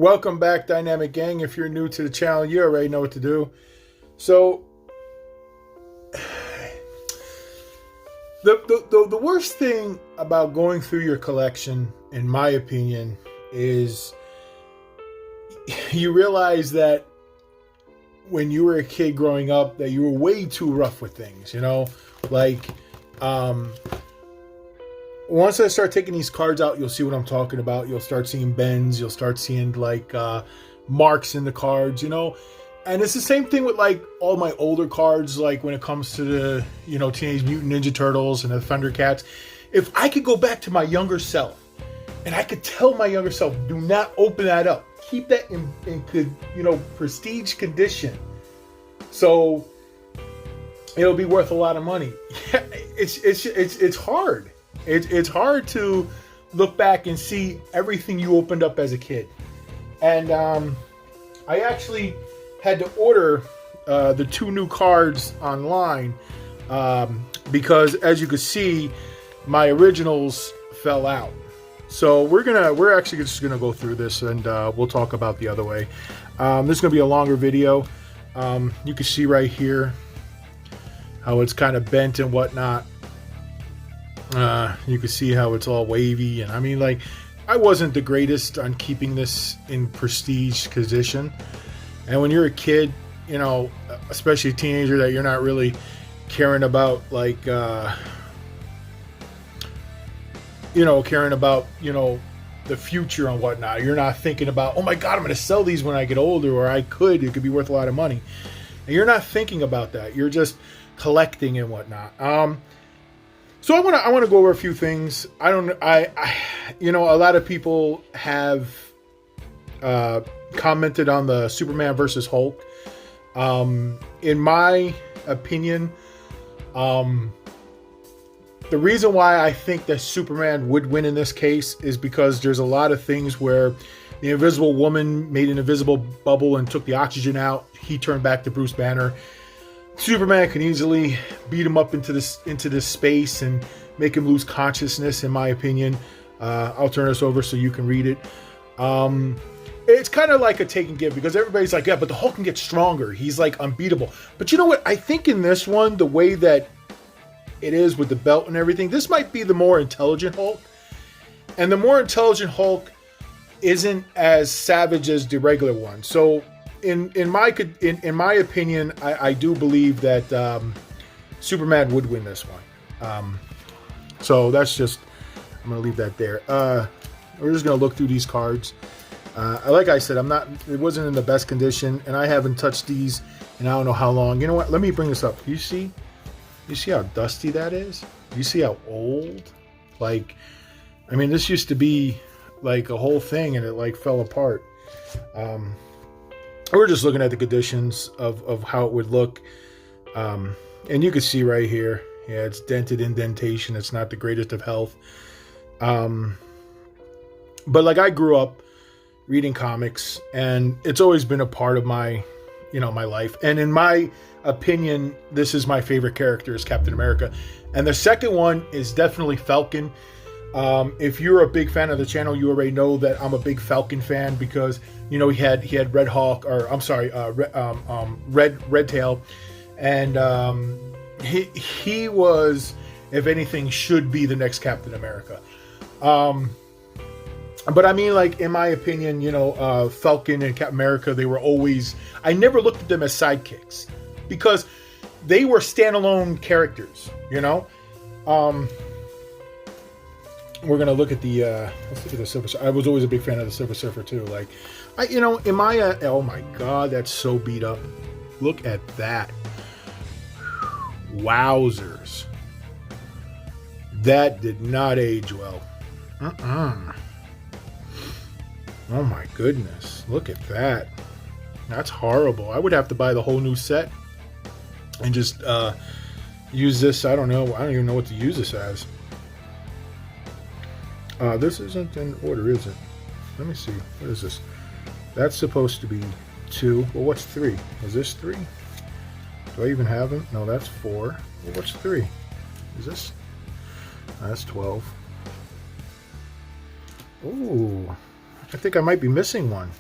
Welcome back, Dynamic Gang. If you're new to the channel, you already know what to do. So, the worst thing about going through your collection, in my opinion, is you realize that when you were a kid growing up, that you were way too rough with things, you know? Like, once I start taking these cards out, you'll see what I'm talking about. You'll start seeing bends. You'll start seeing, like, marks in the cards, you know? And it's the same thing with, like, all my older cards, like, when it comes to the, you know, Teenage Mutant Ninja Turtles and the Thundercats. If I could go back to my younger self, and I could tell my younger self, do not open that up. Keep that in you know, prestige condition. So it'll be worth a lot of money. Yeah, it's hard. It's hard to look back and see everything you opened up as a kid. And I actually had to order the 2 new cards online because, as you can see, my originals fell out. So we're actually just gonna go through this, and we'll talk about the other way. This is gonna be a longer video. You can see right here how it's kind of bent and whatnot. You can see how it's all wavy, and I mean, like, I wasn't the greatest on keeping this in prestige condition. And when you're a kid, you know, especially a teenager, that you're not really caring about, like, you know, the future and whatnot. You're not thinking about, oh my God, I'm going to sell these when I get older, or it could be worth a lot of money. And you're not thinking about that. You're just collecting and whatnot. So I want to go over a few things. You know, a lot of people have commented on the Superman versus Hulk. In my opinion, the reason why I think that Superman would win in this case is because there's a lot of things where the Invisible Woman made an invisible bubble and took the oxygen out. He turned back to Bruce Banner. Superman can easily beat him up into this space and make him lose consciousness, in my opinion. I'll turn this over so you can read it. It's kind of like a take and give, because everybody's like, yeah, but the Hulk can get stronger. He's like unbeatable. But you know what? I think in this one, the way that it is with the belt and everything, this might be the more intelligent Hulk. And the more intelligent Hulk isn't as savage as the regular one. So in my opinion, I do believe that Superman would win this one. So that's just, I'm going to leave that there. We're just going to look through these cards. Like I said, it wasn't in the best condition, and I haven't touched these in I don't know how long. You know what? Let me bring this up. You see how dusty that is? You see how old? Like, I mean, this used to be like a whole thing, and it like fell apart. We're just looking at the conditions of how it would look. And you can see right here, yeah, it's dented indentation. It's not the greatest of health. But like, I grew up reading comics, and it's always been a part of my, you know, my life. And in my opinion, this is my favorite character, is Captain America. And the second one is definitely Falcon. If you're a big fan of the channel, you already know that I'm a big Falcon fan, because, you know, he had Red Hawk, or I'm sorry, Red Tail, and he was, if anything, should be the next Captain America. But I mean, like, in my opinion, you know, Falcon and Captain America, they were always, I never looked at them as sidekicks, because they were standalone characters, you know. We're gonna look at the let's look at the Silver Surfer. I was always a big fan of the Silver Surfer too. Like, you know, in my oh my God, that's so beat up. Look at that. Wowzers. That did not age well. Oh my goodness. Look at that. That's horrible. I would have to buy the whole new set and just use this. I don't know. I don't even know what to use this as. This isn't in order, is it? Let me see. What is this? That's supposed to be 2. Well, what's 3? Is this 3? Do I even have them? No, that's 4. Well, what's 3? Is this? That's 12. Ooh. I think I might be missing one.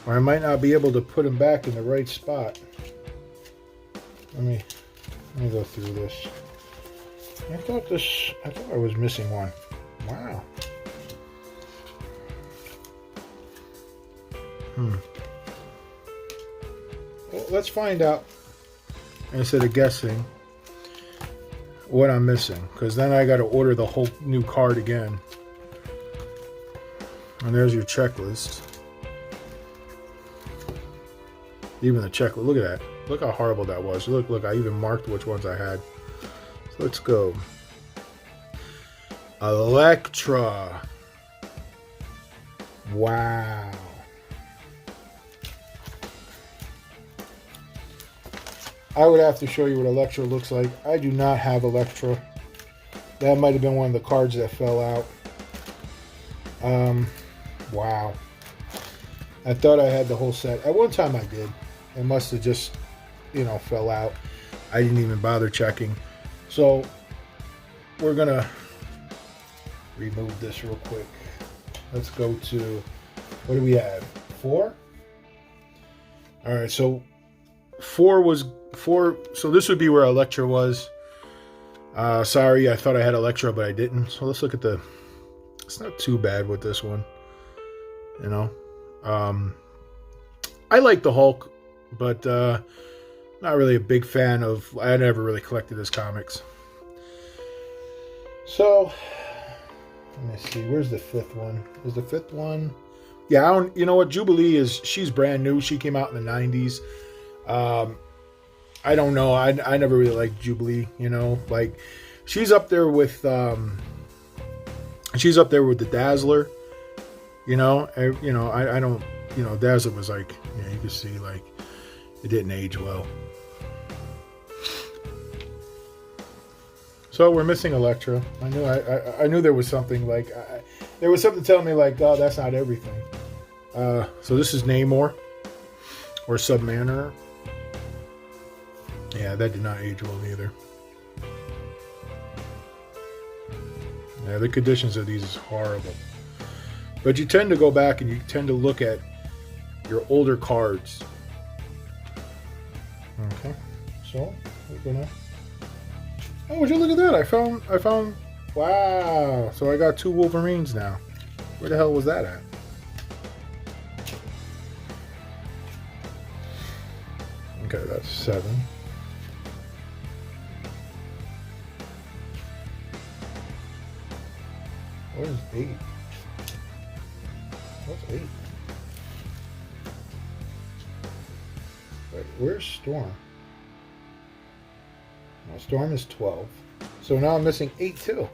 Or I might not be able to put them back in the right spot. Let me go through this. I thought I was missing one. Wow. Well, let's find out, instead of guessing, what I'm missing. Because then I got to order the whole new card again. And there's your checklist. Even the checklist. Look at that. Look how horrible that was. Look, I even marked which ones I had. So let's go. Electra. Wow. I would have to show you what Electra looks like. I do not have Electra. That might have been one of the cards that fell out. Wow. I thought I had the whole set. At one time I did. It must have just, fell out. I didn't even bother checking. So we're going to remove this real quick. Let's go to, what do we have? 4? All right, so 4 was 4. So this would be where Electra was. Sorry, I thought I had Electra, but I didn't. So let's look at it's not too bad with this one. I like the Hulk, but not really a big fan of. I never really collected his comics. So let me see. Where's the 5th one? Is the 5th one? Yeah, I don't. You know what? Jubilee she's brand new. She came out in the 90s. I don't know. I never really liked Jubilee. Like she's up there with the Dazzler. I don't. Dazzler was like, you can see like it didn't age well. So we're missing Electra. I knew there was something like there was something telling me like, oh, that's not everything. So this is Namor or Submariner. Yeah, that did not age well either. Yeah, the conditions of these is horrible. But you tend to go back and you tend to look at your older cards. Okay, so we're gonna. Oh, would you look at that? I found. Wow. So I got 2 Wolverines now. Where the hell was that at? Okay, that's 7. What is 8? What's 8? Wait, where's Storm? Well, Storm is 12. So now I'm missing 8 too.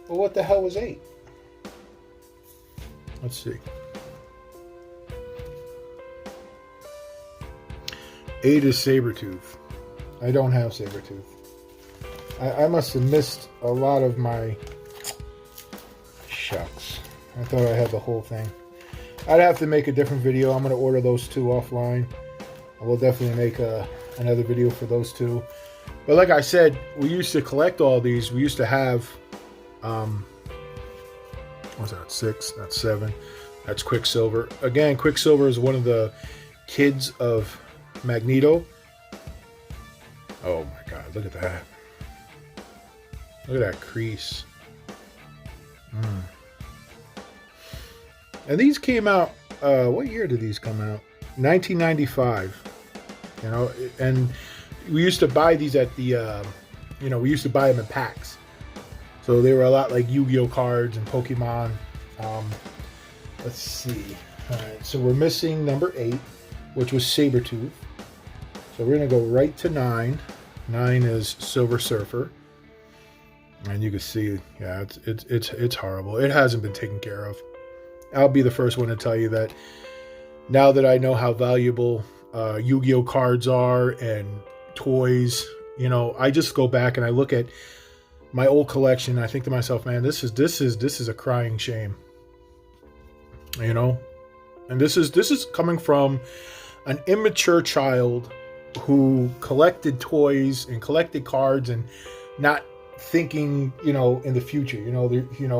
Well, what the hell was 8? Let's see. 8 is Saber Tooth. I don't have Saber Tooth. I must have missed a lot of my... Shucks. I thought I had the whole thing. I'd have to make a different video. I'm going to order those 2 offline. I will definitely make another video for those 2. But like I said, we used to collect all these. We used to have, what's that, 6? That's 7. That's Quicksilver. Again, Quicksilver is one of the kids of Magneto. Oh my God, look at that. Look at that crease. And these came out, what year did these come out? 1995. And we used to buy these at the, we used to buy them in packs. So they were a lot like Yu-Gi-Oh cards and Pokemon. Let's see. All right, so we're missing number 8, which was Saber Tooth. So we're going to go right to 9. 9 is Silver Surfer. And you can see, yeah, it's horrible. It hasn't been taken care of. I'll be the first one to tell you that now that I know how valuable Yu-Gi-Oh cards are and toys, I just go back and I look at my old collection and I think to myself, man, this is a crying shame. And this is coming from an immature child who collected toys and collected cards and not thinking, in the future,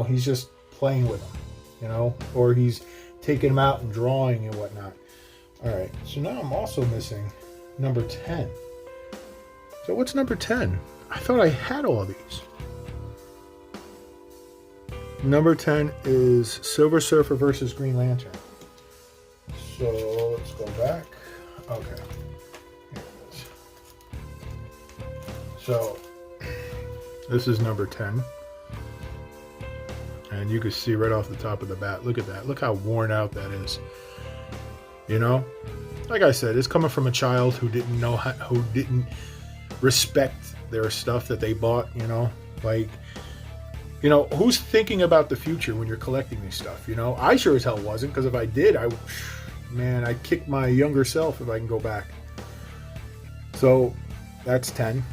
he's just playing with them, or he's taking them out and drawing and whatnot. All right, so now I'm also missing number 10. So what's number 10? I thought I had all of these. Number 10 is Silver Surfer versus Green Lantern. So let's go back. Okay. Here it is. So this is number 10. And you can see right off the top of the bat. Look at that. Look how worn out that is. You know, like I said, it's coming from a child who didn't know how, who didn't respect their stuff that they bought. You know, like, you know, who's thinking about the future when you're collecting this stuff? You know, I sure as hell wasn't, because if I did, I'd kick my younger self if I can go back. So that's 10.